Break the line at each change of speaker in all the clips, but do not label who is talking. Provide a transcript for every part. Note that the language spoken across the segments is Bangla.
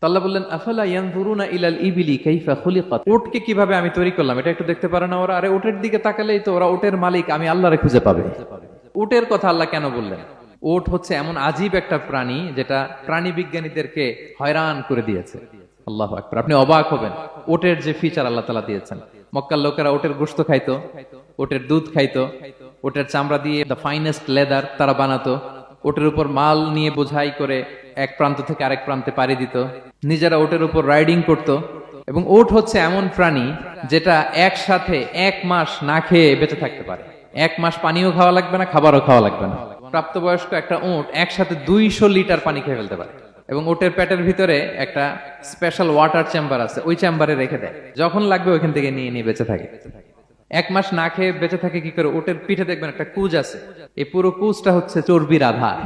তো আল্লাহ বললেন আফালা ইয়ানজুরুনা ইলাল ইবিলি কাইফা খুলিকাত, উটকে কিভাবে আমি তৈরি করলাম এটা একটু দেখতে পারে না ওরা? আরে উটের দিকে তাকালেই তো ওরা উটের মালিক আমি আল্লাহরে খুঁজে পাবে। উটের কথা আল্লাহ কেন বললেন? উট হচ্ছে এমন আজীব একটা প্রাণী যেটা প্রাণী বিজ্ঞানীদেরকে হয়রান করে দিয়েছে। আল্লাহু আকবার, আপনি অবাক হবেন উটের যে ফিচার আল্লাহ তাআলা দিয়েছেন। মক্কার লোকেরা উটের গোশত খাইতো, উটের দুধ খাইতো, উটের চামড়া দিয়ে দ্য ফাইনেস্ট লেদার তারা বানাতো, উটের উপর মাল নিয়ে বোঝাই করে এক প্রান্ত থেকে আরেক প্রান্তে পাড়ি দিত, নিজেরা উটের উপর রাইডিং করত। এবং উট হচ্ছে এমন প্রাণী যেটা একসাথে 1 মাস না খেয়ে বেঁচে থাকতে পারে। 1 মাস পানিও খাওয়া লাগবে না, খাবারও খাওয়া লাগবে না। প্রাপ্তবয়স্ক একটা উট একসাথে 200 লিটার পানি খেয়ে ফেলতে পারে। এবং উটের পেটের ভিতরে একটা স্পেশাল ওয়াটার চেম্বার আছে, ওই চেম্বারে রেখে দেয়, যখন লাগবে ওইখান থেকে নিয়ে নিয়ে বেঁচে থাকে। 1 মাস না খেয়ে বেঁচে থাকে কি করে? উটের পিঠে দেখবেন একটা কুজ আছে, এই পুরো কুজটা হচ্ছে চর্বির আধার।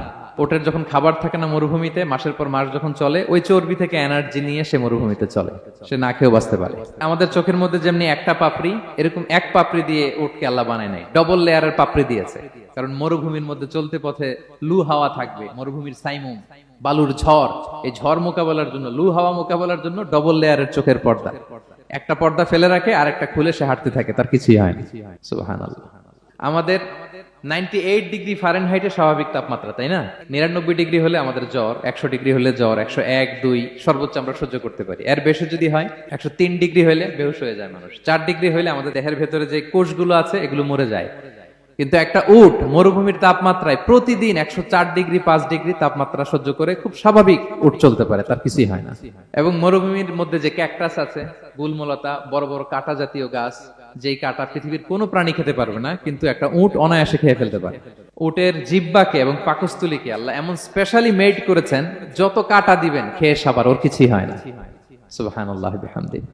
ওটের যখন খাবার থাকে না মরুভূমিতে, মাসের পর মাস যখন চলে, ওই চর্বি থেকে এনার্জি নিয়ে সে মরুভূমিতে চলে, সে না খেয়েও বাঁচতে পারে। আমাদের চোখের মধ্যে যেমনি একটা পাপড়ি, এরকম এক পাপড়ি দিয়ে উটকে আল্লাহ বানায় নাই, ডবল লেয়ারের পাপড়ি দিয়েছে। কারণ মরুভূমির মধ্যে চলতে পথে লু হাওয়া থাকবে, মরুভূমির সাইমুম, বালুর ঝড়, এই ঝড় মোকাবেলার জন্য, লু হাওয়া মোকাবেলার জন্য ডবল লেয়ারের চোখের পর্দা। একটা পর্দা ফেলে রাখে আর একটা খুলে সে হাঁটতে থাকে, তার কিছুই হয় না। সুবহানাল্লাহ। আমাদের 98 ডিগ্রি ফারেনহাইটের স্বাভাবিক তাপমাত্রা, তাই না? 99 ডিগ্রি হলে আমাদের জ্বর, 100 ডিগ্রি হলে জ্বর, 101, 2 সর্বোচ্চ আমরা সহ্য করতে পারি। এর বেশি যদি হয়, 103 ডিগ্রি হলে বেহুশ হয়ে যায় মানুষ। 4 ডিগ্রি হলে আমাদের দেহের ভেতরে যে কোষগুলো আছে এগুলো মরে যায়। কিন্তু একটা উট মরুভূমির তাপমাত্রায় প্রতিদিন 104 ডিগ্রি 5 ডিগ্রি তাপমাত্রা সহ্য করে খুব স্বাভাবিক উট চলতে পারে, তার কিছুই হয় না। এবং মরুভূমির মধ্যে যে ক্যাকটাস আছে, গুলমলতা, বড় বড় কাঁটা জাতীয় গাছ, যেই কাঁটা পৃথিবীর কোনো প্রাণী খেতে পারবে না, কিন্তু একটা উট অনায়াসে খেয়ে ফেলতে পারে। উটের জিহ্বাকে এবং পাকস্থলীকে আল্লাহ এমন স্পেশালি মেড করেছেন, যত কাঁটা দিবেন খেয়ে সাবার, ওর কিছুই হয় না। সুবহানাল্লাহি বিহামদিহি।